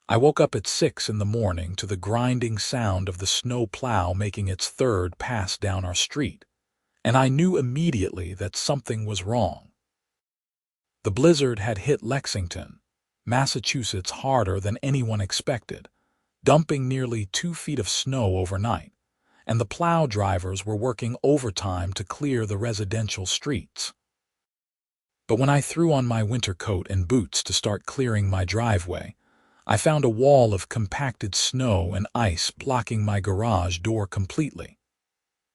I woke up at 6 in the morning to the grinding sound of the snow plow making its third pass down our street, and I knew immediately that something was wrong. The blizzard had hit Lexington, Massachusetts harder than anyone expected, dumping nearly 2 feet of snow overnight, and the plow drivers were working overtime to clear the residential streets. But when I threw on my winter coat and boots to start clearing my driveway, I found a wall of compacted snow and ice blocking my garage door completely.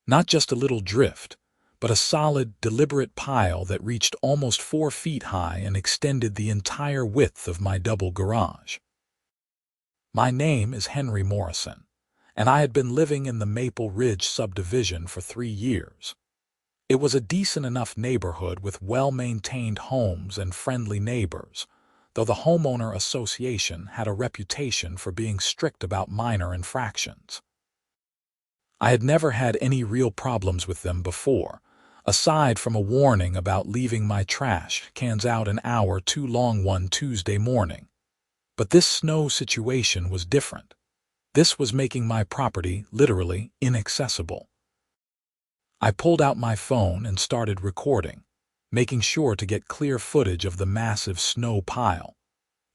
Not just a little drift, but a solid, deliberate pile that reached almost 4 feet high and extended the entire width of my double garage. My name is Henry Morrison, and I had been living in the Maple Ridge subdivision for 3 years. It was a decent enough neighborhood with well-maintained homes and friendly neighbors, though the homeowner association had a reputation for being strict about minor infractions. I had never had any real problems with them before, aside from a warning about leaving my trash cans out an hour too long one Tuesday morning. But this snow situation was different. This was making my property literally inaccessible. I pulled out my phone and started recording, making sure to get clear footage of the massive snow pile.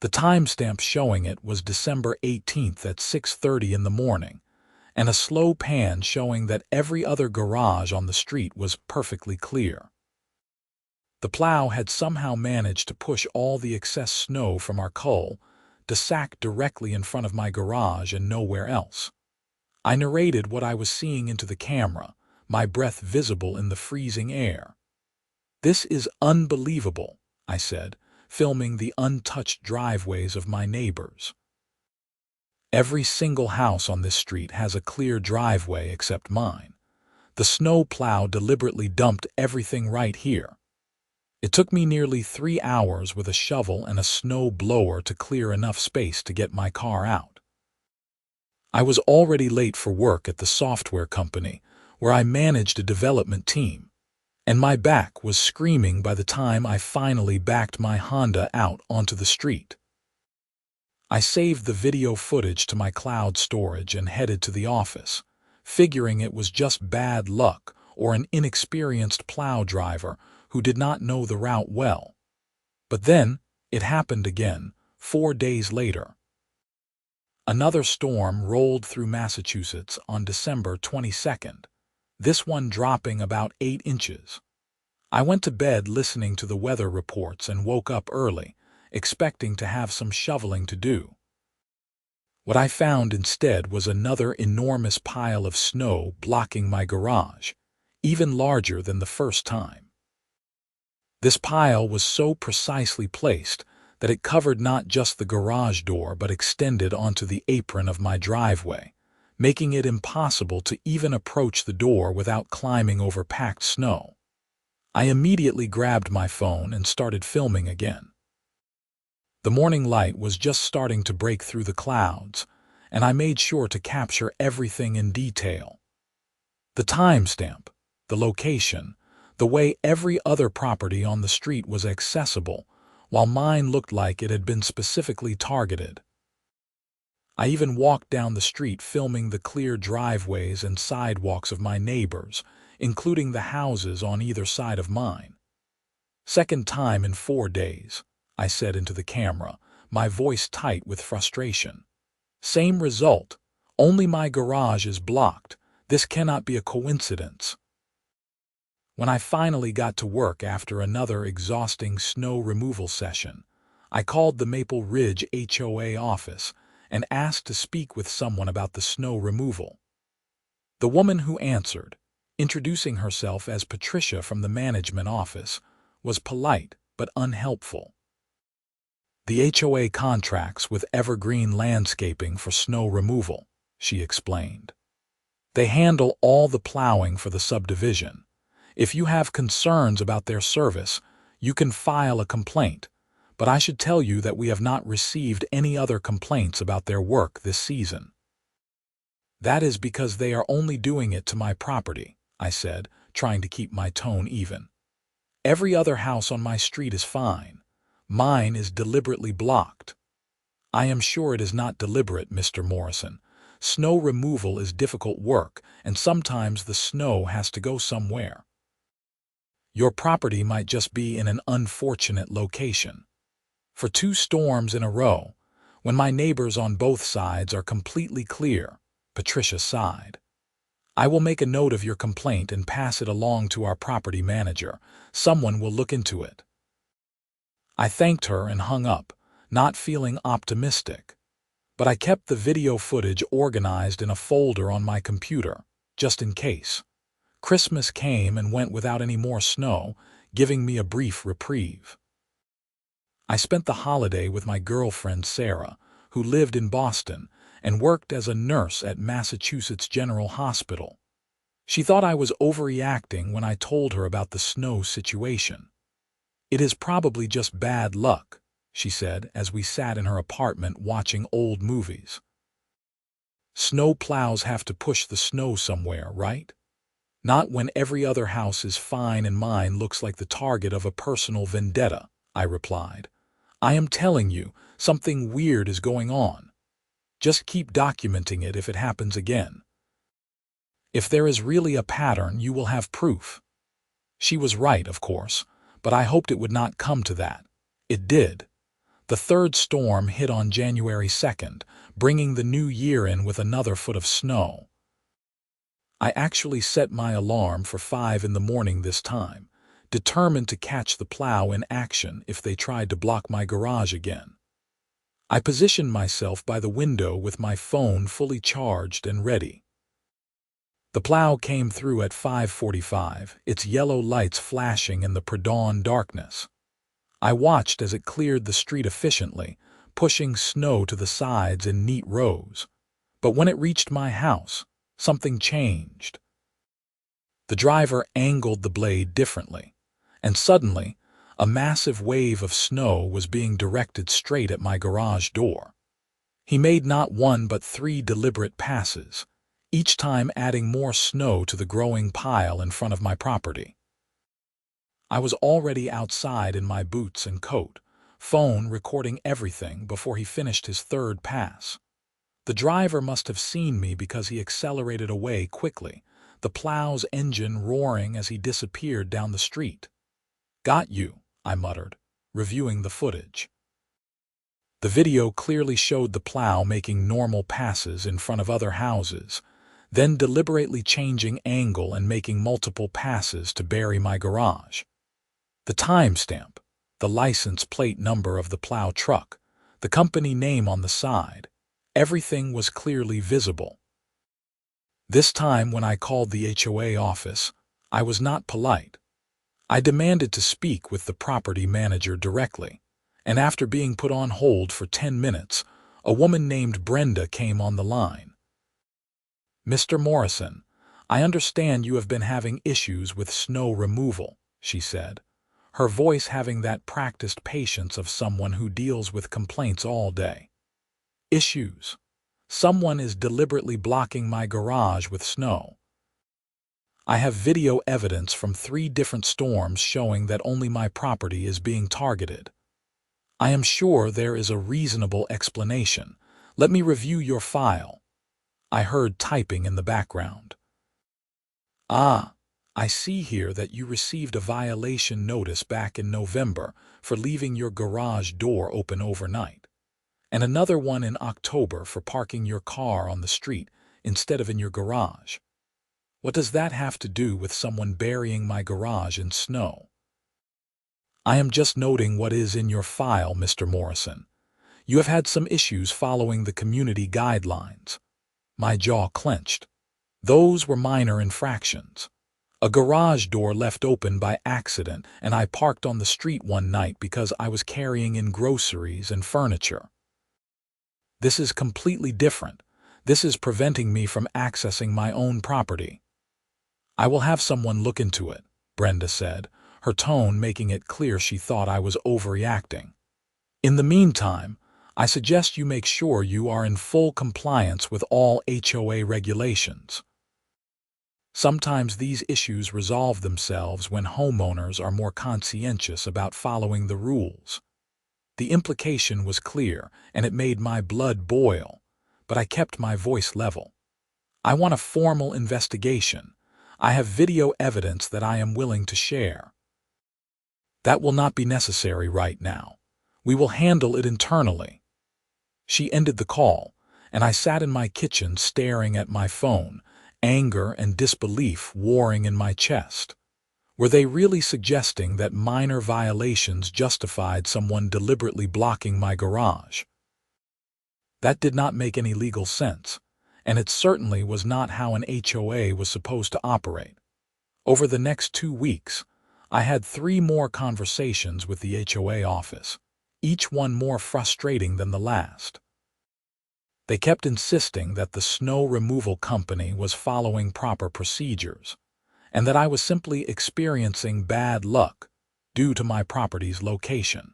The timestamp showing it was December 18th at 6:30 in the morning, and a slow pan showing that every other garage on the street was perfectly clear. The plow had somehow managed to push all the excess snow from our cull to sack directly in front of my garage and nowhere else. I narrated what I was seeing into the camera, my breath visible in the freezing air. "This is unbelievable," I said, filming the untouched driveways of my neighbors. Every single house on this street has a clear driveway except mine. The snow plow deliberately dumped everything right here. It took me nearly 3 hours with a shovel and a snow blower to clear enough space to get my car out. I was already late for work at the software company, where I managed a development team, and my back was screaming by the time I finally backed my Honda out onto the street. I saved the video footage to my cloud storage and headed to the office, figuring it was just bad luck or an inexperienced plow driver who did not know the route well. But then, it happened again, 4 days later. Another storm rolled through Massachusetts on December 22nd, this one dropping about 8 inches. I went to bed listening to the weather reports and woke up early, expecting to have some shoveling to do. What I found instead was another enormous pile of snow blocking my garage, even larger than the first time. This pile was so precisely placed that it covered not just the garage door but extended onto the apron of my driveway, making it impossible to even approach the door without climbing over packed snow. I immediately grabbed my phone and started filming again. The morning light was just starting to break through the clouds, and I made sure to capture everything in detail. The timestamp, the location, the way every other property on the street was accessible, while mine looked like it had been specifically targeted. I even walked down the street filming the clear driveways and sidewalks of my neighbors, including the houses on either side of mine. "Second time in 4 days," I said into the camera, my voice tight with frustration. "Same result, only my garage is blocked. This cannot be a coincidence." When I finally got to work after another exhausting snow removal session, I called the Maple Ridge HOA office and asked to speak with someone about the snow removal. The woman who answered, introducing herself as Patricia from the management office, was polite but unhelpful. "The HOA contracts with Evergreen Landscaping for snow removal," she explained. "They handle all the plowing for the subdivision. If you have concerns about their service, you can file a complaint, but I should tell you that we have not received any other complaints about their work this season." "That is because they are only doing it to my property," I said, trying to keep my tone even. "Every other house on my street is fine. Mine is deliberately blocked." I am sure it is not deliberate, Mr. Morrison. Snow removal is difficult work, and sometimes the snow has to go somewhere. Your property might just be in an unfortunate location. For 2 storms in a row, when my neighbors on both sides are completely clear, Patricia sighed. I will make a note of your complaint and pass it along to our property manager. Someone will look into it. I thanked her and hung up, not feeling optimistic. But I kept the video footage organized in a folder on my computer, just in case. Christmas came and went without any more snow, giving me a brief reprieve. I spent the holiday with my girlfriend Sarah, who lived in Boston and worked as a nurse at Massachusetts General Hospital. She thought I was overreacting when I told her about the snow situation. "It is probably just bad luck," she said as we sat in her apartment watching old movies. "Snow plows have to push the snow somewhere, right? Not when every other house is fine and mine looks like the target of a personal vendetta," I replied. "I am telling you, something weird is going on. Just keep documenting it if it happens again. If there is really a pattern, you will have proof." She was right, of course, but I hoped it would not come to that. It did. The 3rd storm hit on January 2nd, bringing the new year in with another foot of snow. I actually set my alarm for 5 in the morning this time, determined to catch the plow in action if they tried to block my garage again. I positioned myself by the window with my phone fully charged and ready. The plow came through at 5:45, its yellow lights flashing in the pre-dawn darkness. I watched as it cleared the street efficiently, pushing snow to the sides in neat rows. But when it reached my house, something changed. The driver angled the blade differently, and suddenly, a massive wave of snow was being directed straight at my garage door. He made not 1 but 3 deliberate passes, each time adding more snow to the growing pile in front of my property. I was already outside in my boots and coat, phone recording everything before he finished his 3rd pass. The driver must have seen me because he accelerated away quickly, the plow's engine roaring as he disappeared down the street. "Got you," I muttered, reviewing the footage. The video clearly showed the plow making normal passes in front of other houses, then deliberately changing angle and making multiple passes to bury my garage. The timestamp, the license plate number of the plow truck, the company name on the side, everything was clearly visible. This time when I called the HOA office, I was not polite. I demanded to speak with the property manager directly, and after being put on hold for 10 minutes, a woman named Brenda came on the line. "Mr. Morrison, I understand you have been having issues with snow removal," she said, her voice having that practiced patience of someone who deals with complaints all day. "Issues? Someone is deliberately blocking my garage with snow. I have video evidence from 3 different storms showing that only my property is being targeted. I am sure there is a reasonable explanation. Let me review your file." I heard typing in the background. "Ah, I see here that you received a violation notice back in November for leaving your garage door open overnight, and another one in October for parking your car on the street instead of in your garage. What does that have to do with someone burying my garage in snow?" "I am just noting what is in your file, Mr. Morrison. You have had some issues following the community guidelines." My jaw clenched. Those were minor infractions. A garage door left open by accident, and I parked on the street one night because I was carrying in groceries and furniture. This is completely different. This is preventing me from accessing my own property. "I will have someone look into it," Brenda said, her tone making it clear she thought I was overreacting. "In the meantime, I suggest you make sure you are in full compliance with all HOA regulations. Sometimes these issues resolve themselves when homeowners are more conscientious about following the rules." The implication was clear, and it made my blood boil, but I kept my voice level. I want a formal investigation. I have video evidence that I am willing to share. That will not be necessary right now. We will handle it internally. She ended the call, and I sat in my kitchen staring at my phone, anger and disbelief warring in my chest. Were they really suggesting that minor violations justified someone deliberately blocking my garage? That did not make any legal sense, and it certainly was not how an HOA was supposed to operate. Over the next 2 weeks, I had 3 more conversations with the HOA office, each one more frustrating than the last. They kept insisting that the snow removal company was following proper procedures, and that I was simply experiencing bad luck due to my property's location.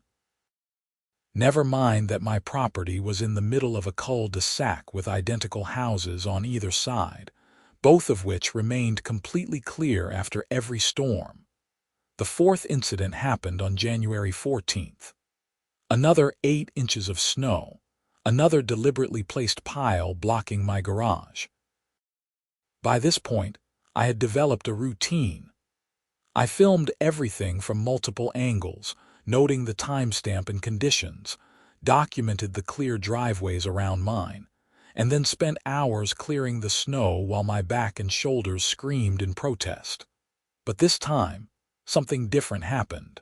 Never mind that my property was in the middle of a cul-de-sac with identical houses on either side, both of which remained completely clear after every storm. The 4th incident happened on January 14th. Another 8 inches of snow, another deliberately placed pile blocking my garage. By this point, I had developed a routine. I filmed everything from multiple angles, noting the timestamp and conditions, documented the clear driveways around mine, and then spent hours clearing the snow while my back and shoulders screamed in protest. But this time, something different happened.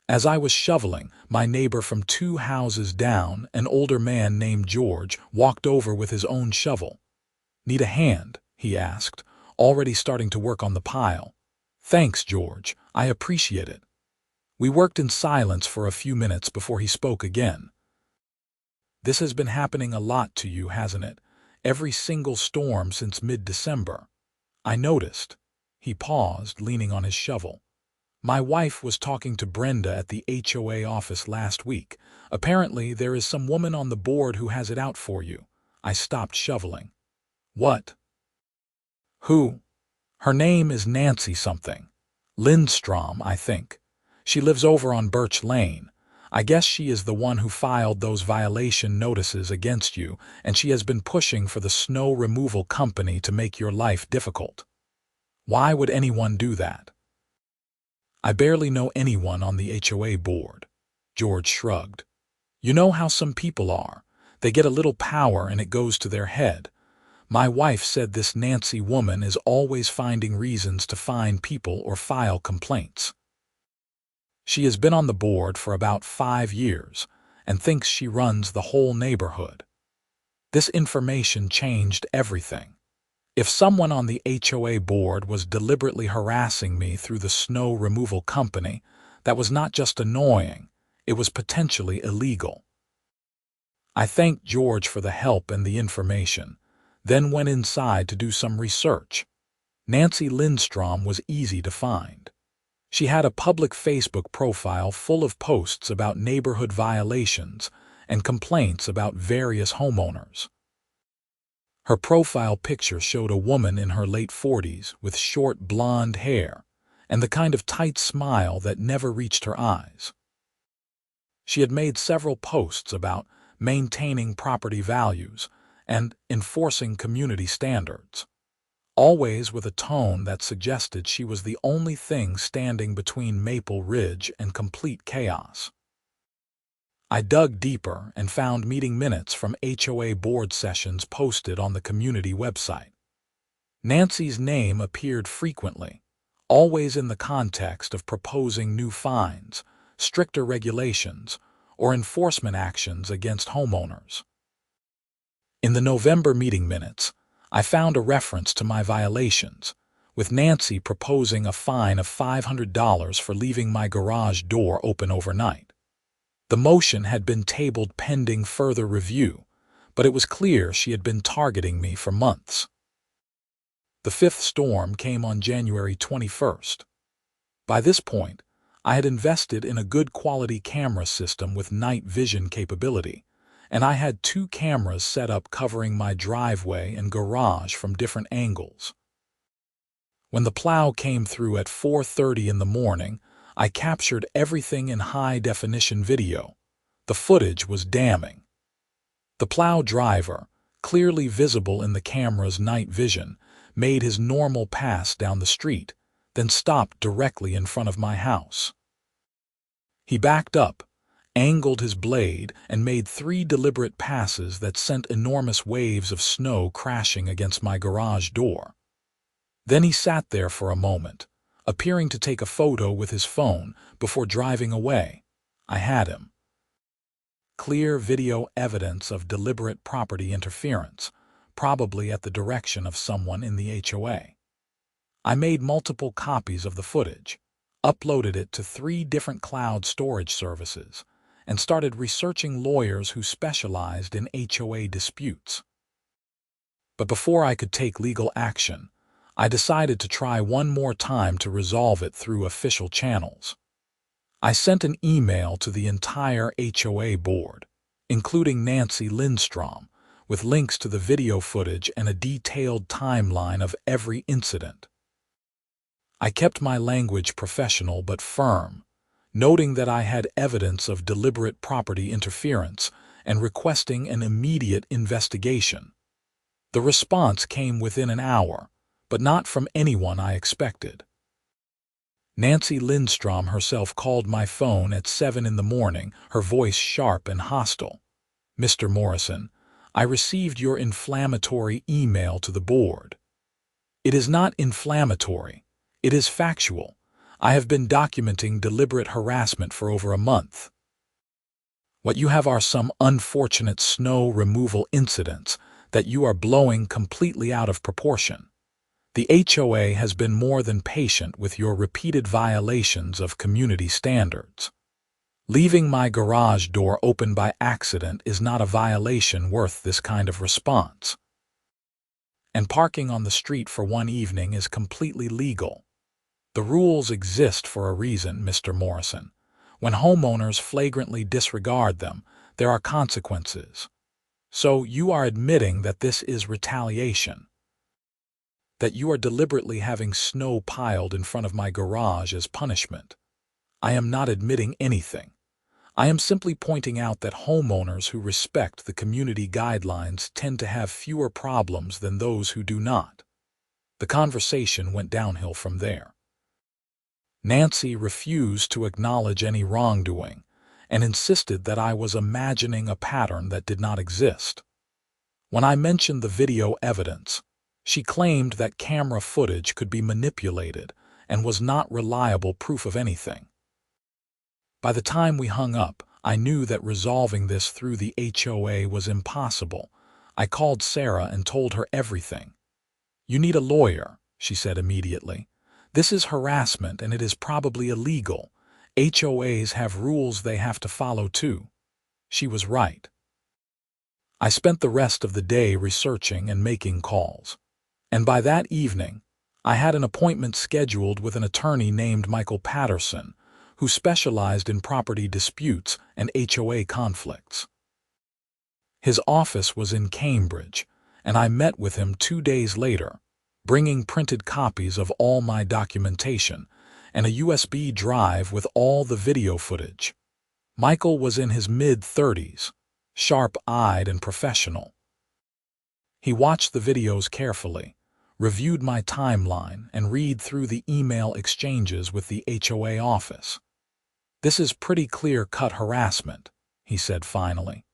As I was shoveling, my neighbor from 2 houses down, an older man named George, walked over with his own shovel. "Need a hand?" he asked, already starting to work on the pile. "Thanks, George. I appreciate it." We worked in silence for a few minutes before he spoke again. "This has been happening a lot to you, hasn't it? Every single storm since mid-December." I noticed. He paused, leaning on his shovel. "My wife was talking to Brenda at the HOA office last week. Apparently, there is some woman on the board who has it out for you." I stopped shoveling. "What? Who?" "Her name is Nancy something. Lindstrom, I think. She lives over on Birch Lane. I guess she is the one who filed those violation notices against you, and she has been pushing for the snow removal company to make your life difficult." "Why would anyone do that?" "I barely know anyone on the HOA board." George shrugged. "You know how some people are. They get a little power and it goes to their head. My wife said this Nancy woman is always finding reasons to fine people or file complaints. She has been on the board for about 5 years and thinks she runs the whole neighborhood." This information changed everything. If someone on the HOA board was deliberately harassing me through the snow removal company, that was not just annoying, it was potentially illegal. I thanked George for the help and the information, then went inside to do some research. Nancy Lindstrom was easy to find. She had a public Facebook profile full of posts about neighborhood violations and complaints about various homeowners. Her profile picture showed a woman in her late 40s with short blonde hair and the kind of tight smile that never reached her eyes. She had made several posts about maintaining property values and enforcing community standards, always with a tone that suggested she was the only thing standing between Maple Ridge and complete chaos. I dug deeper and found meeting minutes from HOA board sessions posted on the community website. Nancy's name appeared frequently, always in the context of proposing new fines, stricter regulations, or enforcement actions against homeowners. In the November meeting minutes, I found a reference to my violations, with Nancy proposing a fine of $500 for leaving my garage door open overnight. The motion had been tabled pending further review, but it was clear she had been targeting me for months. The 5th storm came on January 21st. By this point, I had invested in a good quality camera system with night vision capability, and I had 2 cameras set up covering my driveway and garage from different angles. When the plow came through at 4:30 in the morning, I captured everything in high-definition video. The footage was damning. The plow driver, clearly visible in the camera's night vision, made his normal pass down the street, then stopped directly in front of my house. He backed up, angled his blade, and made 3 deliberate passes that sent enormous waves of snow crashing against my garage door. Then he sat there for a moment, appearing to take a photo with his phone before driving away. I had him. Clear video evidence of deliberate property interference, probably at the direction of someone in the HOA. I made multiple copies of the footage, uploaded it to 3 different cloud storage services, and started researching lawyers who specialized in HOA disputes. But before I could take legal action, I decided to try one more time to resolve it through official channels. I sent an email to the entire HOA board, including Nancy Lindstrom, with links to the video footage and a detailed timeline of every incident. I kept my language professional but firm, noting that I had evidence of deliberate property interference and requesting an immediate investigation. The response came within an hour, but not from anyone I expected. Nancy Lindstrom herself called my phone at 7 in the morning, her voice sharp and hostile. "Mr. Morrison, I received your inflammatory email to the board." "It is not inflammatory. It is factual. I have been documenting deliberate harassment for over a month. What you have are some unfortunate snow removal incidents that you are blowing completely out of proportion. The HOA has been more than patient with your repeated violations of community standards. Leaving my garage door open by accident is not a violation worth this kind of response. And parking on the street for one evening is completely legal. The rules exist for a reason, Mr. Morrison. When homeowners flagrantly disregard them, there are consequences. So you are admitting that this is retaliation. That you are deliberately having snow piled in front of my garage as punishment. I am not admitting anything. I am simply pointing out that homeowners who respect the community guidelines tend to have fewer problems than those who do not. The conversation went downhill from there. Nancy refused to acknowledge any wrongdoing and insisted that I was imagining a pattern that did not exist. When I mentioned the video evidence, she claimed that camera footage could be manipulated and was not reliable proof of anything. By the time we hung up, I knew that resolving this through the HOA was impossible. I called Sarah and told her everything. "You need a lawyer," she said immediately. "This is harassment and it is probably illegal. HOAs have rules they have to follow too." She was right. I spent the rest of the day researching and making calls. And by that evening, I had an appointment scheduled with an attorney named Michael Patterson, who specialized in property disputes and HOA conflicts. His office was in Cambridge, and I met with him 2 days later, bringing printed copies of all my documentation and a USB drive with all the video footage. Michael was in his mid-30s, sharp-eyed and professional. He watched the videos carefully, reviewed my timeline, and read through the email exchanges with the HOA office. "This is pretty clear-cut harassment," he said finally.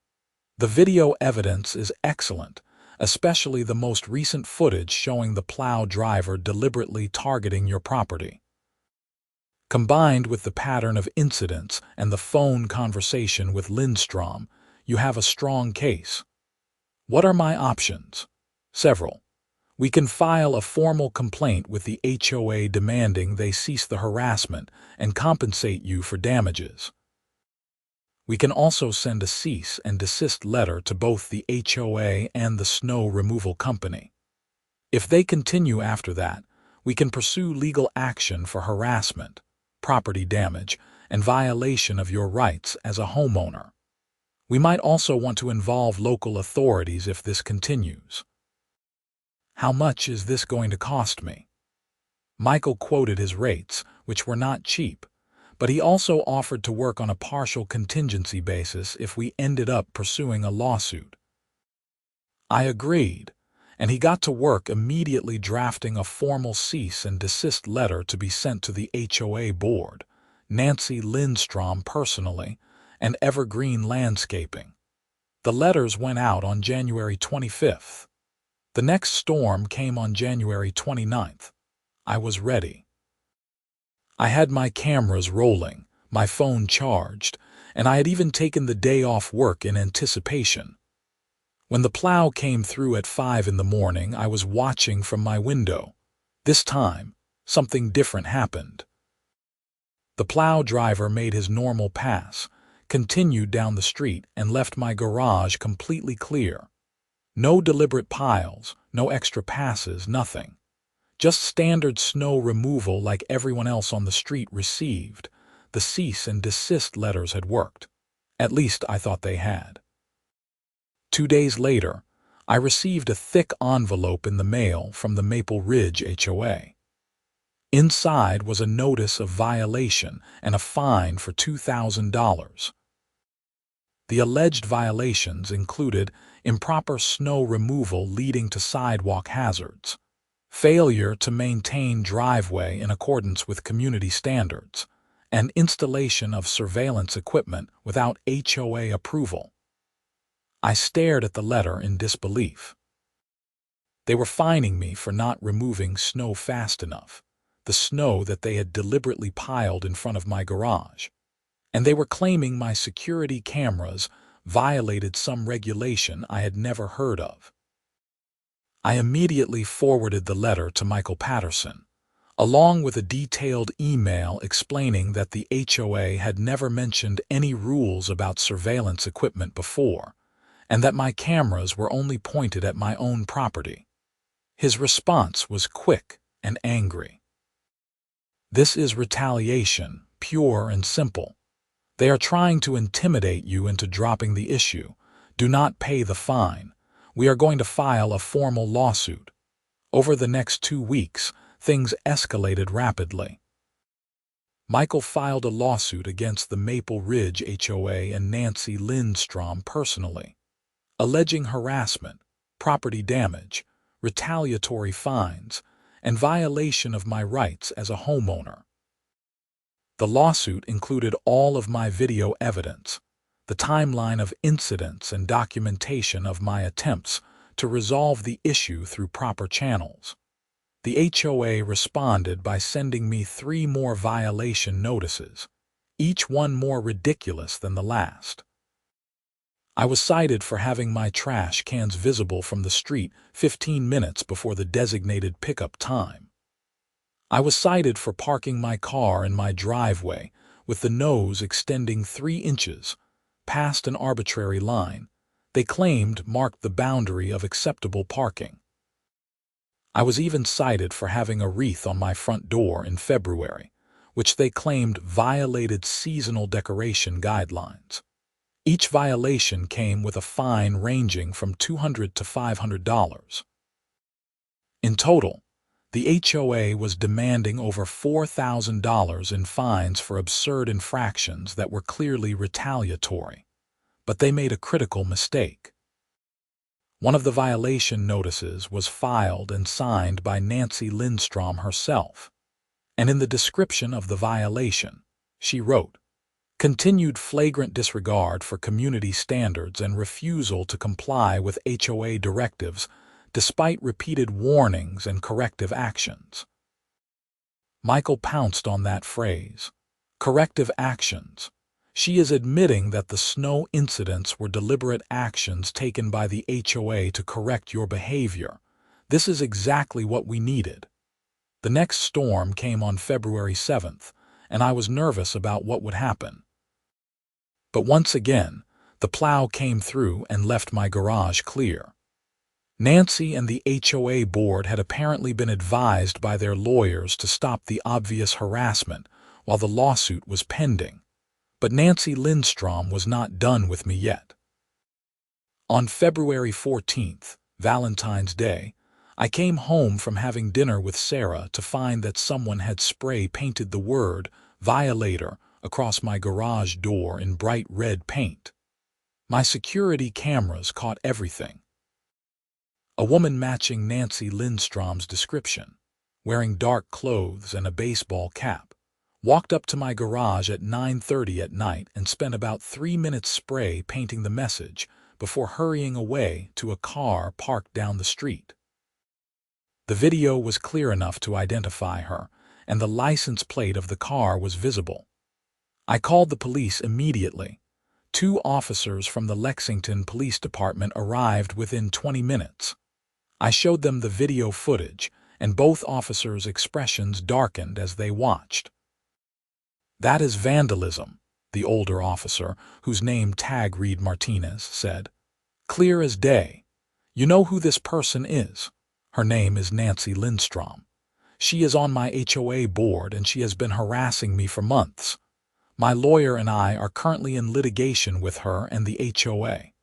"The video evidence is excellent, especially the most recent footage showing the plow driver deliberately targeting your property. Combined with the pattern of incidents and the phone conversation with Lindstrom, you have a strong case. What are my options?" "Several. We can file a formal complaint with the HOA demanding they cease the harassment and compensate you for damages. We can also send a cease and desist letter to both the HOA and the snow removal company. If they continue after that, we can pursue legal action for harassment, property damage, and violation of your rights as a homeowner. We might also want to involve local authorities if this continues." "How much is this going to cost me?" Michael quoted his rates, which were not cheap, but he also offered to work on a partial contingency basis if we ended up pursuing a lawsuit. I agreed, and he got to work immediately drafting a formal cease and desist letter to be sent to the HOA board, Nancy Lindstrom personally, and Evergreen Landscaping. The letters went out on January 25th. The next storm came on January 29th. I was ready. I had my cameras rolling, my phone charged, and I had even taken the day off work in anticipation. When the plow came through at 5 in the morning, I was watching from my window. This time, something different happened. The plow driver made his normal pass, continued down the street, and left my garage completely clear. No deliberate piles, no extra passes, nothing. Just standard snow removal like everyone else on the street received. The cease and desist letters had worked. At least I thought they had. 2 days later, I received a thick envelope in the mail from the Maple Ridge HOA. Inside was a notice of violation and a fine for $2,000. The alleged violations included improper snow removal leading to sidewalk hazards, failure to maintain driveway in accordance with community standards, and installation of surveillance equipment without HOA approval. I stared at the letter in disbelief. They were fining me for not removing snow fast enough, the snow that they had deliberately piled in front of my garage, and they were claiming my security cameras violated some regulation I had never heard of. I immediately forwarded the letter to Michael Patterson, along with a detailed email explaining that the HOA had never mentioned any rules about surveillance equipment before, and that my cameras were only pointed at my own property. His response was quick and angry. "This is retaliation, pure and simple. They are trying to intimidate you into dropping the issue. Do not pay the fine. We are going to file a formal lawsuit." Over the next 2 weeks, things escalated rapidly. Michael filed a lawsuit against the Maple Ridge HOA and Nancy Lindstrom personally, alleging harassment, property damage, retaliatory fines, and violation of my rights as a homeowner. The lawsuit included all of my video evidence, the timeline of incidents and documentation of my attempts to resolve the issue through proper channels. The HOA responded by sending me 3 more violation notices, each one more ridiculous than the last. I was cited for having my trash cans visible from the street 15 minutes before the designated pickup time. I was cited for parking my car in my driveway with the nose extending 3 inches past an arbitrary line they claimed marked the boundary of acceptable parking. I was even cited for having a wreath on my front door in February, which they claimed violated seasonal decoration guidelines. Each violation came with a fine ranging from $200 to $500. In total, the HOA was demanding over $4,000 in fines for absurd infractions that were clearly retaliatory. But they made a critical mistake. One of the violation notices was filed and signed by Nancy Lindstrom herself, and in the description of the violation, she wrote, "Continued flagrant disregard for community standards and refusal to comply with HOA directives despite repeated warnings and corrective actions." Michael pounced on that phrase, corrective actions. She is admitting that the snow incidents were deliberate actions taken by the HOA to correct your behavior. This is exactly what we needed. The next storm came on February 7th, and I was nervous about what would happen. But once again, the plow came through and left my garage clear. Nancy and the HOA board had apparently been advised by their lawyers to stop the obvious harassment while the lawsuit was pending. But Nancy Lindstrom was not done with me yet. On February 14th, Valentine's Day, I came home from having dinner with Sarah to find that someone had spray painted the word "violator" across my garage door in bright red paint. My security cameras caught everything. A woman matching Nancy Lindstrom's description, wearing dark clothes and a baseball cap, walked up to my garage at 9:30 at night and spent about 3 minutes spray painting the message before hurrying away to a car parked down the street. The video was clear enough to identify her, and the license plate of the car was visible. I called the police immediately. 2 officers from the Lexington Police Department arrived within 20 minutes. I showed them the video footage, and both officers' expressions darkened as they watched. "That is vandalism," the older officer, whose name Tag Reed Martinez, said. "Clear as day. You know who this person is. Her name is Nancy Lindstrom. She is on my HOA board and she has been harassing me for months. My lawyer and I are currently in litigation with her and the HOA."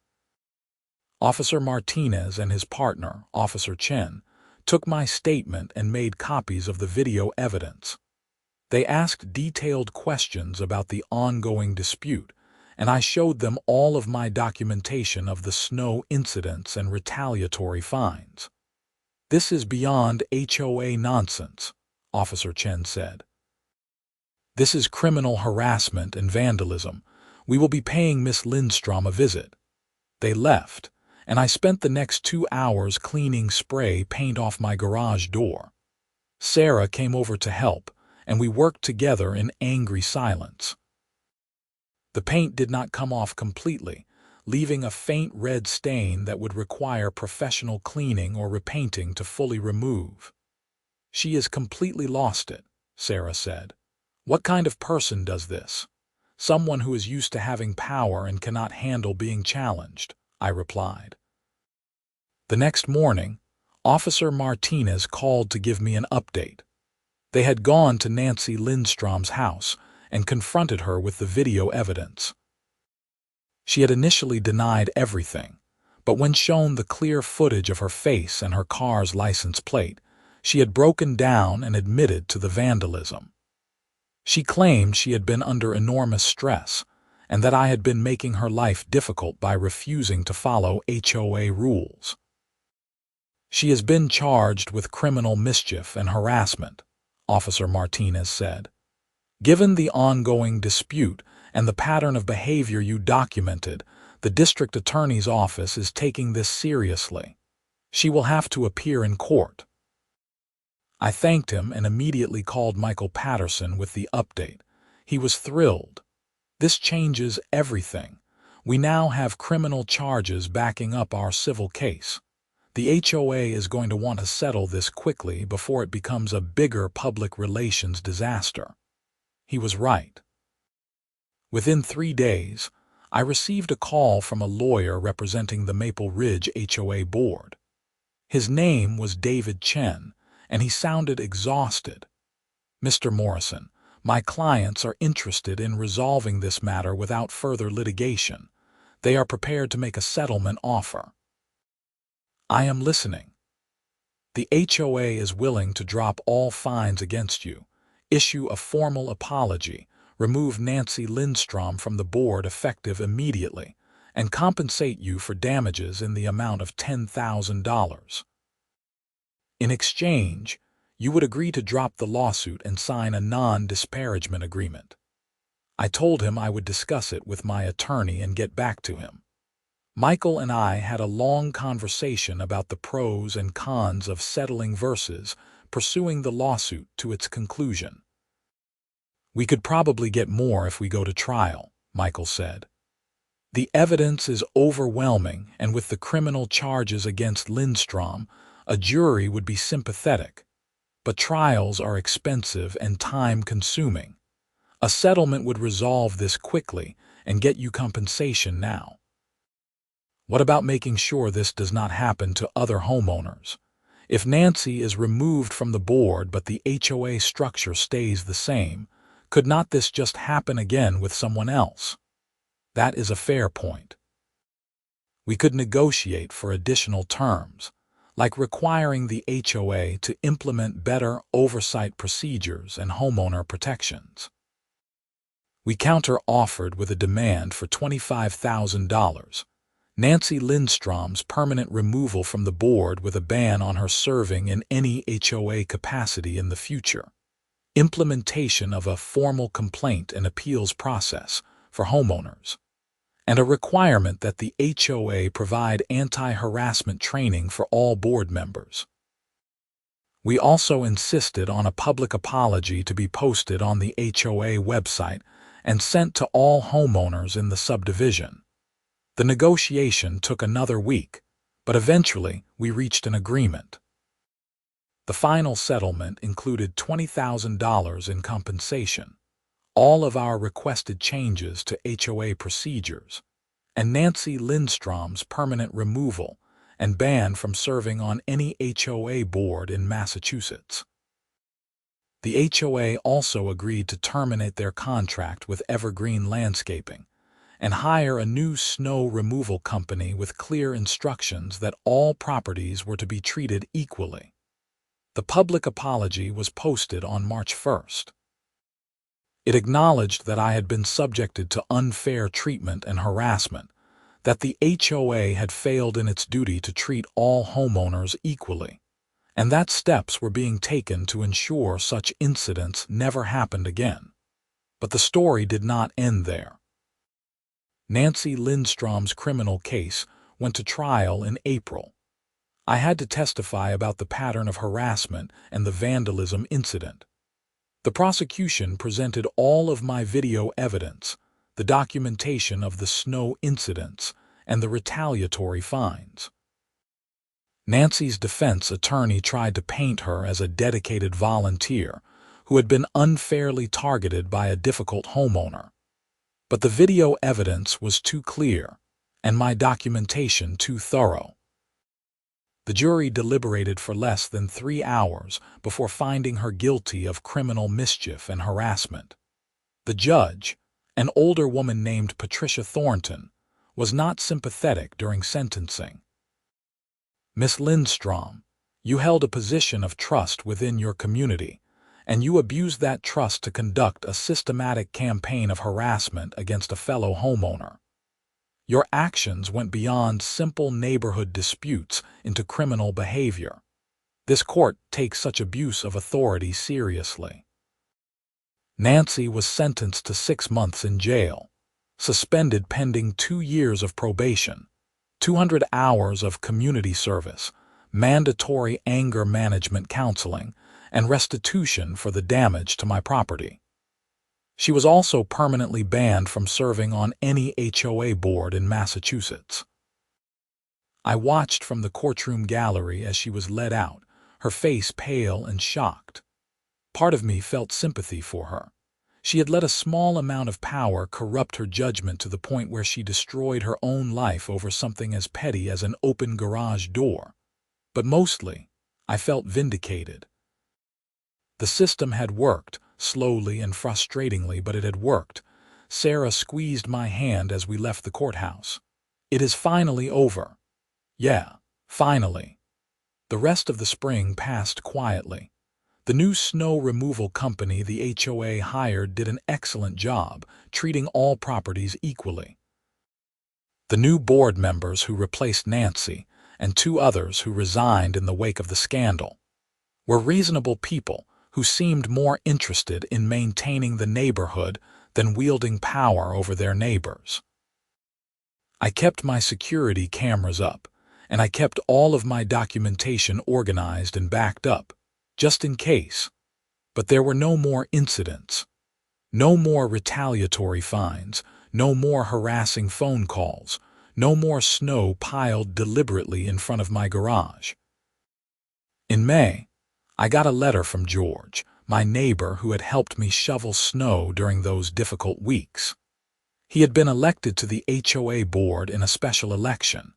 Officer Martinez and his partner, Officer Chen, took my statement and made copies of the video evidence. They asked detailed questions about the ongoing dispute, and I showed them all of my documentation of the snow incidents and retaliatory fines. "This is beyond HOA nonsense," Officer Chen said. "This is criminal harassment and vandalism. We will be paying Miss Lindstrom a visit." They left, and I spent the next 2 hours cleaning spray paint off my garage door. Sarah came over to help, and we worked together in angry silence. The paint did not come off completely, leaving a faint red stain that would require professional cleaning or repainting to fully remove. "She has completely lost it," Sarah said. "What kind of person does this?" "Someone who is used to having power and cannot handle being challenged," I replied. The next morning, Officer Martinez called to give me an update. They had gone to Nancy Lindstrom's house and confronted her with the video evidence. She had initially denied everything, but when shown the clear footage of her face and her car's license plate, she had broken down and admitted to the vandalism. She claimed she had been under enormous stress and that I had been making her life difficult by refusing to follow HOA rules. "She has been charged with criminal mischief and harassment," Officer Martinez said. "Given the ongoing dispute and the pattern of behavior you documented, the district attorney's office is taking this seriously. She will have to appear in court." I thanked him and immediately called Michael Patterson with the update. He was thrilled. "This changes everything. We now have criminal charges backing up our civil case. The HOA is going to want to settle this quickly before it becomes a bigger public relations disaster." He was right. Within 3 days, I received a call from a lawyer representing the Maple Ridge HOA board. His name was David Chen, and he sounded exhausted. "Mr. Morrison, my clients are interested in resolving this matter without further litigation. They are prepared to make a settlement offer." "I am listening." "The HOA is willing to drop all fines against you, issue a formal apology, remove Nancy Lindstrom from the board effective immediately, and compensate you for damages in the amount of $10,000. In exchange, you would agree to drop the lawsuit and sign a non-disparagement agreement." I told him I would discuss it with my attorney and get back to him. Michael and I had a long conversation about the pros and cons of settling versus pursuing the lawsuit to its conclusion. "We could probably get more if we go to trial," Michael said. "The evidence is overwhelming, and with the criminal charges against Lindstrom, a jury would be sympathetic. But trials are expensive and time-consuming. A settlement would resolve this quickly and get you compensation now." "What about making sure this does not happen to other homeowners? If Nancy is removed from the board but the HOA structure stays the same, could not this just happen again with someone else?" "That is a fair point. We could negotiate for additional terms, like requiring the HOA to implement better oversight procedures and homeowner protections." We counter-offered with a demand for $25,000. Nancy Lindstrom's permanent removal from the board with a ban on her serving in any HOA capacity in the future. Implementation of a formal complaint and appeals process for homeowners, and a requirement that the HOA provide anti-harassment training for all board members. We also insisted on a public apology to be posted on the HOA website and sent to all homeowners in the subdivision. The negotiation took another week, but eventually we reached an agreement. The final settlement included $20,000 in compensation, all of our requested changes to HOA procedures, and Nancy Lindstrom's permanent removal and ban from serving on any HOA board in Massachusetts. The HOA also agreed to terminate their contract with Evergreen Landscaping and hire a new snow removal company with clear instructions that all properties were to be treated equally. The public apology was posted on March 1st. It acknowledged that I had been subjected to unfair treatment and harassment, that the HOA had failed in its duty to treat all homeowners equally, and that steps were being taken to ensure such incidents never happened again. But the story did not end there. Nancy Lindstrom's criminal case went to trial in April. I had to testify about the pattern of harassment and the vandalism incident. The prosecution presented all of my video evidence, the documentation of the snow incidents, and the retaliatory fines. Nancy's defense attorney tried to paint her as a dedicated volunteer who had been unfairly targeted by a difficult homeowner. But the video evidence was too clear, and my documentation too thorough. The jury deliberated for less than 3 hours before finding her guilty of criminal mischief and harassment. The judge, an older woman named Patricia Thornton, was not sympathetic during sentencing. "Miss Lindstrom, you held a position of trust within your community, and you abused that trust to conduct a systematic campaign of harassment against a fellow homeowner. Your actions went beyond simple neighborhood disputes into criminal behavior. This court takes such abuse of authority seriously." Nancy was sentenced to 6 months in jail, suspended pending 2 years of probation, 200 hours of community service, mandatory anger management counseling, and restitution for the damage to my property. She was also permanently banned from serving on any HOA board in Massachusetts. I watched from the courtroom gallery as she was led out, her face pale and shocked. Part of me felt sympathy for her. She had let a small amount of power corrupt her judgment to the point where she destroyed her own life over something as petty as an open garage door. But mostly, I felt vindicated. The system had worked, slowly and frustratingly, but it had worked. Sarah squeezed my hand as we left the courthouse. "It is finally over." "Yeah, finally." The rest of the spring passed quietly. The new snow removal company the HOA hired did an excellent job, treating all properties equally. The new board members who replaced Nancy, and 2 others who resigned in the wake of the scandal, were reasonable people who seemed more interested in maintaining the neighborhood than wielding power over their neighbors. I kept my security cameras up, and I kept all of my documentation organized and backed up, just in case. But there were no more incidents, no more retaliatory fines, no more harassing phone calls, no more snow piled deliberately in front of my garage. In May, I got a letter from George, my neighbor who had helped me shovel snow during those difficult weeks. He had been elected to the HOA board in a special election,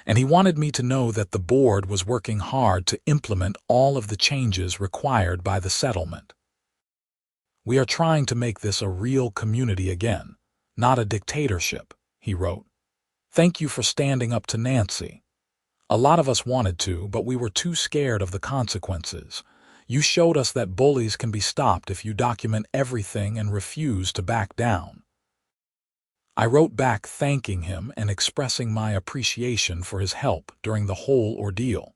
and he wanted me to know that the board was working hard to implement all of the changes required by the settlement. "We are trying to make this a real community again, not a dictatorship," he wrote. "Thank you for standing up to Nancy. A lot of us wanted to, but we were too scared of the consequences. You showed us that bullies can be stopped if you document everything and refuse to back down." I wrote back thanking him and expressing my appreciation for his help during the whole ordeal.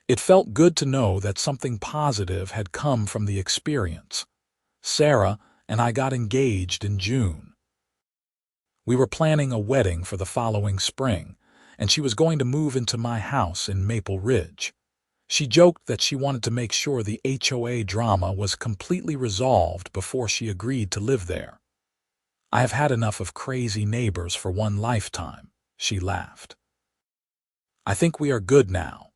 It felt good to know that something positive had come from the experience. Sarah and I got engaged in June. We were planning a wedding for the following spring, and she was going to move into my house in Maple Ridge. She joked that she wanted to make sure the HOA drama was completely resolved before she agreed to live there. "I have had enough of crazy neighbors for one lifetime," she laughed. "I think we are good now.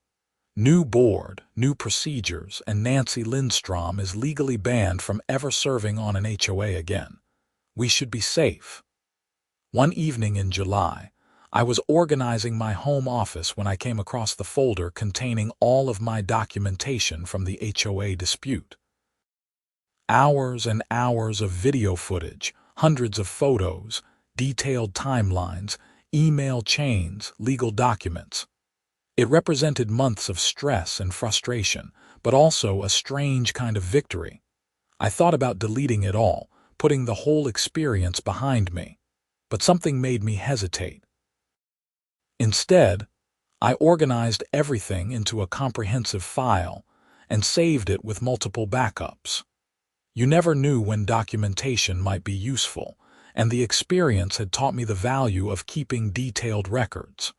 New board, new procedures, and Nancy Lindstrom is legally banned from ever serving on an HOA again. We should be safe." One evening in July, I was organizing my home office when I came across the folder containing all of my documentation from the HOA dispute. Hours and hours of video footage, hundreds of photos, detailed timelines, email chains, legal documents. It represented months of stress and frustration, but also a strange kind of victory. I thought about deleting it all, putting the whole experience behind me, but something made me hesitate. Instead, I organized everything into a comprehensive file and saved it with multiple backups. You never knew when documentation might be useful, and the experience had taught me the value of keeping detailed records.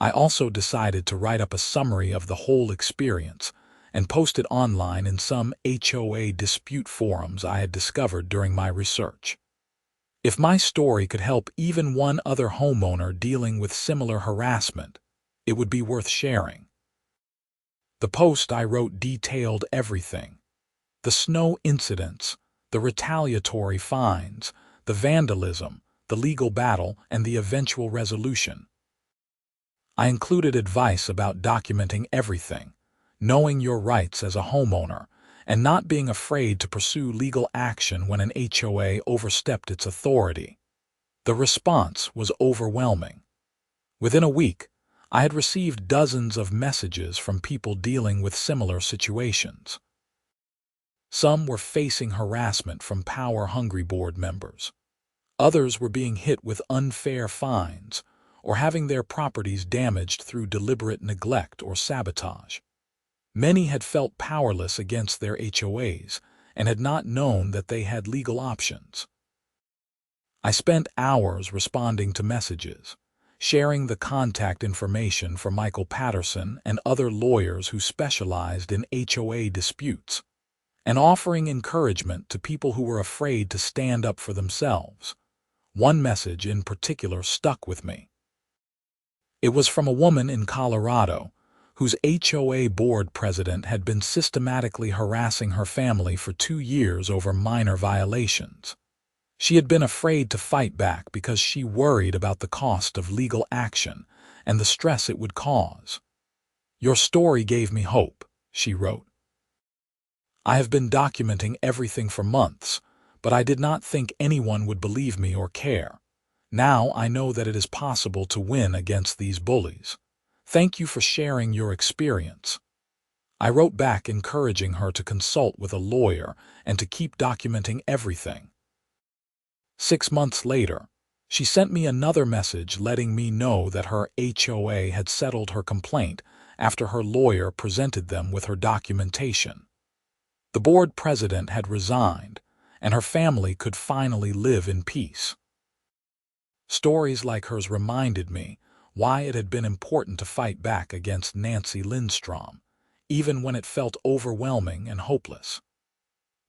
I also decided to write up a summary of the whole experience and post it online in some HOA dispute forums I had discovered during my research. If my story could help even one other homeowner dealing with similar harassment, it would be worth sharing. The post I wrote detailed everything: the snow incidents, the retaliatory fines, the vandalism, the legal battle, and the eventual resolution. I included advice about documenting everything, knowing your rights as a homeowner, and not being afraid to pursue legal action when an HOA overstepped its authority. The response was overwhelming. Within a week, I had received dozens of messages from people dealing with similar situations. Some were facing harassment from power-hungry board members. Others were being hit with unfair fines or having their properties damaged through deliberate neglect or sabotage. Many had felt powerless against their HOAs and had not known that they had legal options. I spent hours responding to messages, sharing the contact information for Michael Patterson and other lawyers who specialized in HOA disputes, and offering encouragement to people who were afraid to stand up for themselves. One message in particular stuck with me. It was from a woman in Colorado whose HOA board president had been systematically harassing her family for 2 years over minor violations. She had been afraid to fight back because she worried about the cost of legal action and the stress it would cause. "Your story gave me hope," she wrote. "I have been documenting everything for months, but I did not think anyone would believe me or care. Now I know that it is possible to win against these bullies. Thank you for sharing your experience." I wrote back encouraging her to consult with a lawyer and to keep documenting everything. 6 months later, she sent me another message letting me know that her HOA had settled her complaint after her lawyer presented them with her documentation. The board president had resigned, and her family could finally live in peace. Stories like hers reminded me why it had been important to fight back against Nancy Lindstrom, even when it felt overwhelming and hopeless.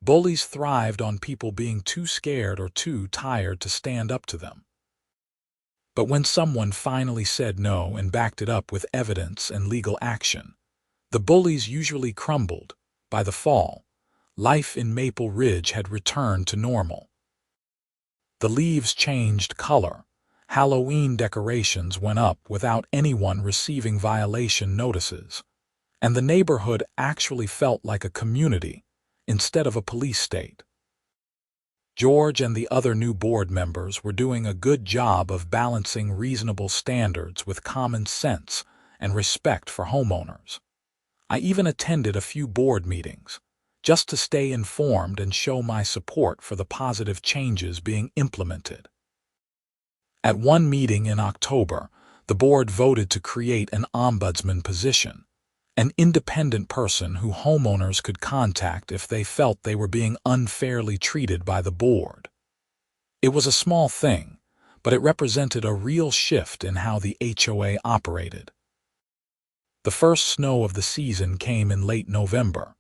Bullies thrived on people being too scared or too tired to stand up to them. But when someone finally said no and backed it up with evidence and legal action, the bullies usually crumbled. By the fall, life in Maple Ridge had returned to normal. The leaves changed color. Halloween decorations went up without anyone receiving violation notices, and the neighborhood actually felt like a community instead of a police state. George and the other new board members were doing a good job of balancing reasonable standards with common sense and respect for homeowners. I even attended a few board meetings, just to stay informed and show my support for the positive changes being implemented. At one meeting in October, the board voted to create an ombudsman position, an independent person who homeowners could contact if they felt they were being unfairly treated by the board. It was a small thing, but it represented a real shift in how the HOA operated. The first snow of the season came in late November.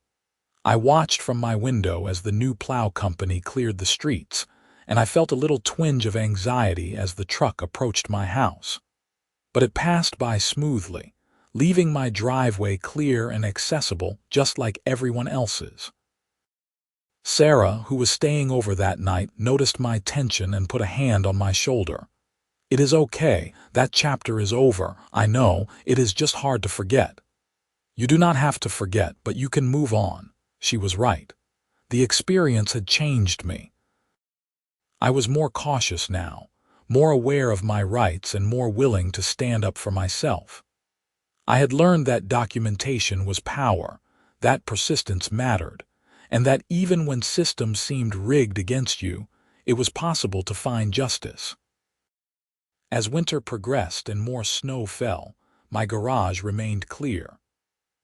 I watched from my window as the new plow company cleared the streets, and I felt a little twinge of anxiety as the truck approached my house. But it passed by smoothly, leaving my driveway clear and accessible just like everyone else's. Sarah, who was staying over that night, noticed my tension and put a hand on my shoulder. "It is okay, that chapter is over, I know, it is just hard to forget." "You do not have to forget, but you can move on." She was right. The experience had changed me. I was more cautious now, more aware of my rights and more willing to stand up for myself. I had learned that documentation was power, that persistence mattered, and that even when systems seemed rigged against you, it was possible to find justice. As winter progressed and more snow fell, my garage remained clear.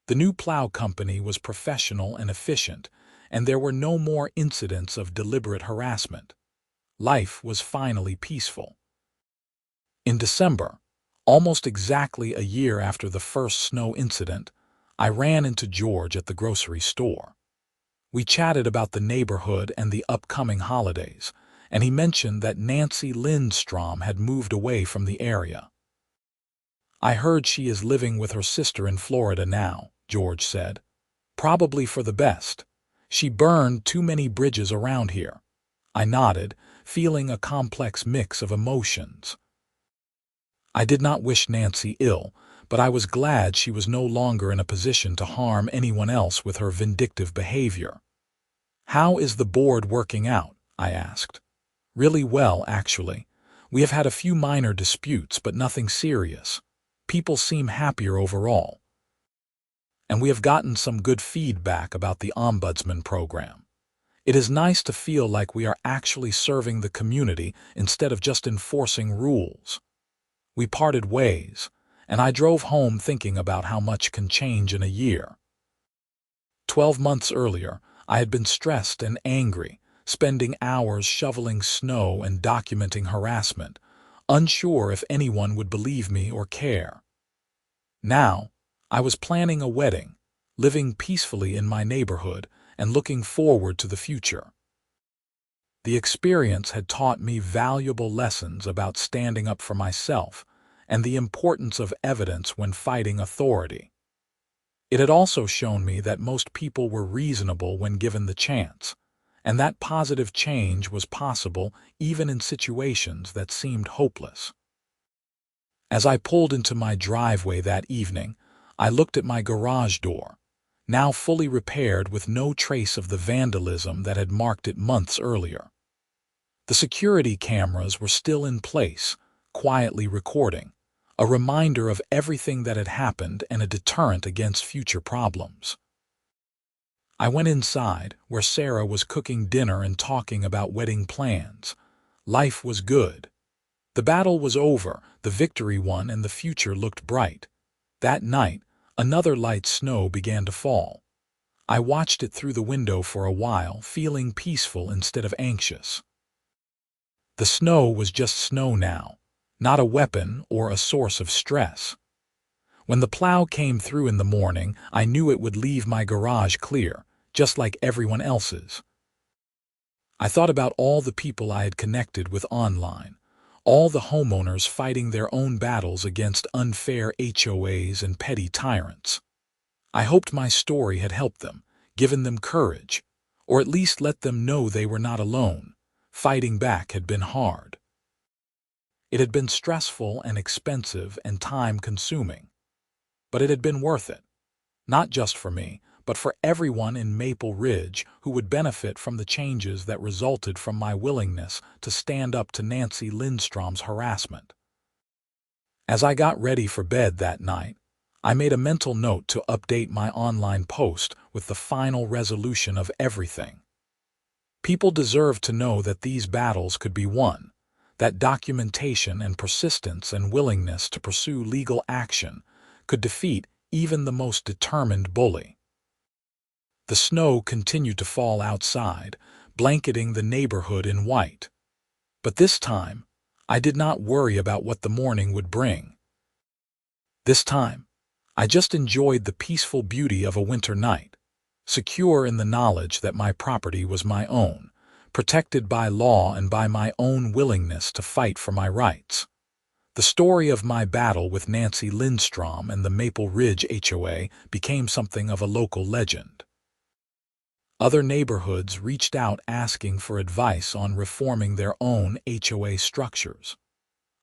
The new plow company was professional and efficient, and there were no more incidents of deliberate harassment. Life was finally peaceful. In December, almost exactly a year after the first snow incident, I ran into George at the grocery store. We chatted about the neighborhood and the upcoming holidays, and he mentioned that Nancy Lindstrom had moved away from the area. "I heard she is living with her sister in Florida now," George said. "Probably for the best. She burned too many bridges around here." I nodded, feeling a complex mix of emotions. I did not wish Nancy ill, but I was glad she was no longer in a position to harm anyone else with her vindictive behavior. "How is the board working out?" I asked. "Really well, actually. We have had a few minor disputes, but nothing serious. People seem happier overall. And we have gotten some good feedback about the ombudsman program. It is nice to feel like we are actually serving the community instead of just enforcing rules." We parted ways, and I drove home thinking about how much can change in a year. 12 months earlier, I had been stressed and angry, spending hours shoveling snow and documenting harassment, unsure if anyone would believe me or care. Now, I was planning a wedding, living peacefully in my neighborhood, and looking forward to the future. The experience had taught me valuable lessons about standing up for myself and the importance of evidence when fighting authority. It had also shown me that most people were reasonable when given the chance, and that positive change was possible even in situations that seemed hopeless. As I pulled into my driveway that evening, I looked at my garage door, now fully repaired with no trace of the vandalism that had marked it months earlier. The security cameras were still in place, quietly recording, a reminder of everything that had happened and a deterrent against future problems. I went inside, where Sarah was cooking dinner and talking about wedding plans. Life was good. The battle was over, the victory won, and the future looked bright. That night, another light snow began to fall. I watched it through the window for a while, feeling peaceful instead of anxious. The snow was just snow now, not a weapon or a source of stress. When the plow came through in the morning, I knew it would leave my garage clear, just like everyone else's. I thought about all the people I had connected with online, all the homeowners fighting their own battles against unfair HOAs and petty tyrants. I hoped my story had helped them, given them courage, or at least let them know they were not alone. Fighting back had been hard. It had been stressful and expensive and time-consuming. But it had been worth it, not just for me, but for everyone in Maple Ridge who would benefit from the changes that resulted from my willingness to stand up to Nancy Lindstrom's harassment. As I got ready for bed that night, I made a mental note to update my online post with the final resolution of everything. People deserve to know that these battles could be won, that documentation and persistence and willingness to pursue legal action could defeat even the most determined bully. The snow continued to fall outside, blanketing the neighborhood in white. But this time, I did not worry about what the morning would bring. This time, I just enjoyed the peaceful beauty of a winter night, secure in the knowledge that my property was my own, protected by law and by my own willingness to fight for my rights. The story of my battle with Nancy Lindstrom and the Maple Ridge HOA became something of a local legend. Other neighborhoods reached out asking for advice on reforming their own HOA structures.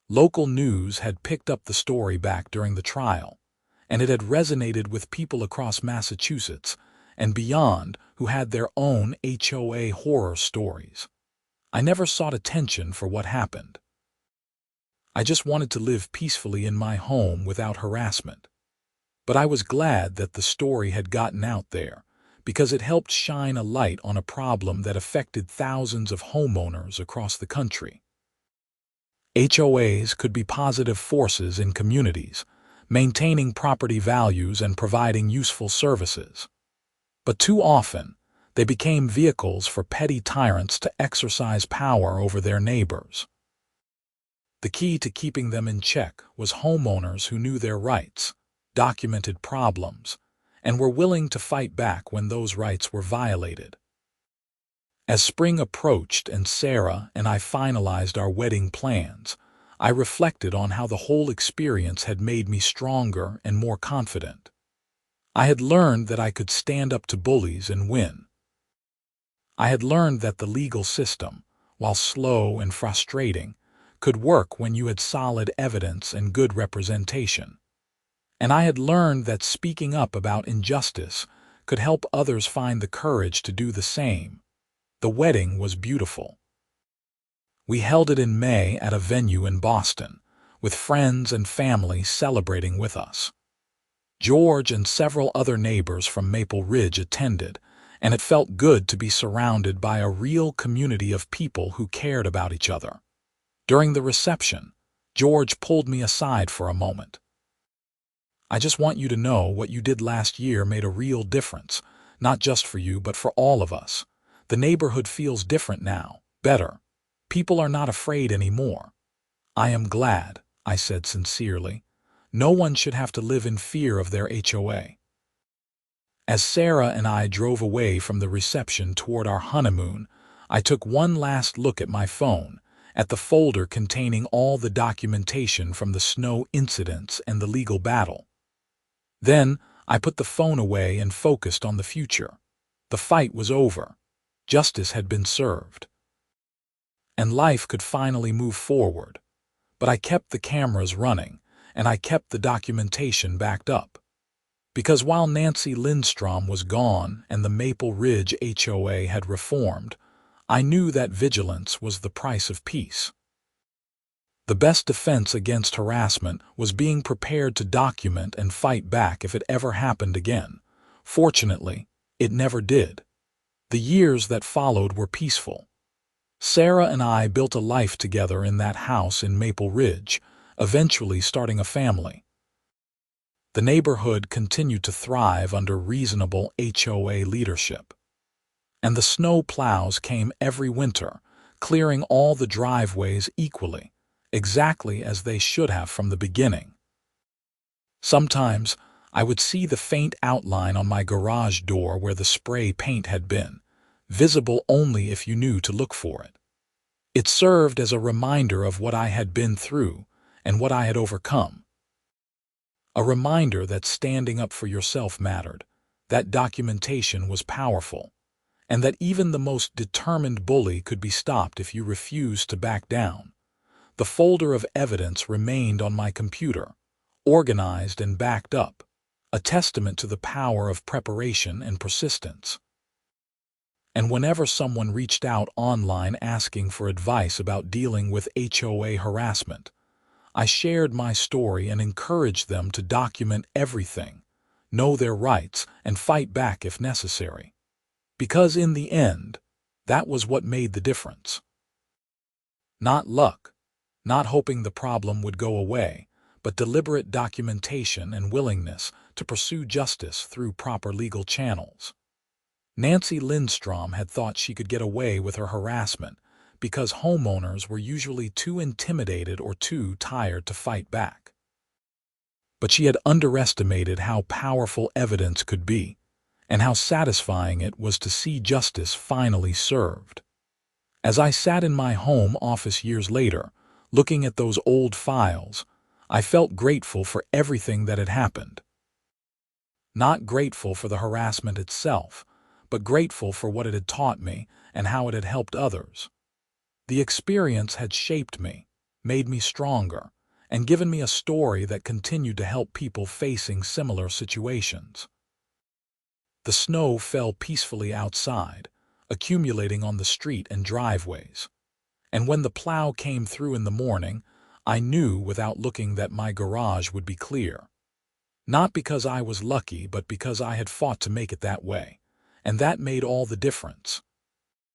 Local news had picked up the story back during the trial, and it had resonated with people across Massachusetts and beyond who had their own HOA horror stories. I never sought attention for what happened. I just wanted to live peacefully in my home without harassment. But I was glad that the story had gotten out there, because it helped shine a light on a problem that affected thousands of homeowners across the country. HOAs could be positive forces in communities, maintaining property values and providing useful services. But too often, they became vehicles for petty tyrants to exercise power over their neighbors. The key to keeping them in check was homeowners who knew their rights, documented problems, and were willing to fight back when those rights were violated. As spring approached and Sarah and I finalized our wedding plans, I reflected on how the whole experience had made me stronger and more confident. I had learned that I could stand up to bullies and win. I had learned that the legal system, while slow and frustrating, could work when you had solid evidence and good representation. And I had learned that speaking up about injustice could help others find the courage to do the same. The wedding was beautiful. We held it in May at a venue in Boston, with friends and family celebrating with us. George and several other neighbors from Maple Ridge attended, and it felt good to be surrounded by a real community of people who cared about each other. During the reception, George pulled me aside for a moment. "I just want you to know what you did last year made a real difference, not just for you but for all of us. The neighborhood feels different now, better. People are not afraid anymore." "I am glad," I said sincerely. "No one should have to live in fear of their HOA." As Sarah and I drove away from the reception toward our honeymoon, I took one last look at my phone, at the folder containing all the documentation from the snow incidents and the legal battle. Then I put the phone away and focused on the future. The fight was over. Justice had been served. And life could finally move forward. But I kept the cameras running, and I kept the documentation backed up. Because while Nancy Lindstrom was gone and the Maple Ridge HOA had reformed, I knew that vigilance was the price of peace. The best defense against harassment was being prepared to document and fight back if it ever happened again. Fortunately, it never did. The years that followed were peaceful. Sarah and I built a life together in that house in Maple Ridge, eventually starting a family. The neighborhood continued to thrive under reasonable HOA leadership. And the snow plows came every winter, clearing all the driveways equally, exactly as they should have from the beginning. Sometimes I would see the faint outline on my garage door where the spray paint had been, visible only if you knew to look for it. It served as a reminder of what I had been through and what I had overcome. A reminder that standing up for yourself mattered, that documentation was powerful, and that even the most determined bully could be stopped if you refused to back down. The folder of evidence remained on my computer, organized and backed up, a testament to the power of preparation and persistence. And whenever someone reached out online asking for advice about dealing with HOA harassment, I shared my story and encouraged them to document everything, know their rights, and fight back if necessary. Because in the end, that was what made the difference. Not luck, not hoping the problem would go away, but deliberate documentation and willingness to pursue justice through proper legal channels. Nancy Lindstrom had thought she could get away with her harassment because homeowners were usually too intimidated or too tired to fight back. But she had underestimated how powerful evidence could be, and how satisfying it was to see justice finally served. As I sat in my home office years later, looking at those old files, I felt grateful for everything that had happened. Not grateful for the harassment itself, but grateful for what it had taught me and how it had helped others. The experience had shaped me, made me stronger, and given me a story that continued to help people facing similar situations. The snow fell peacefully outside, accumulating on the street and driveways. And when the plow came through in the morning, I knew without looking that my garage would be clear. Not because I was lucky, but because I had fought to make it that way. And that made all the difference.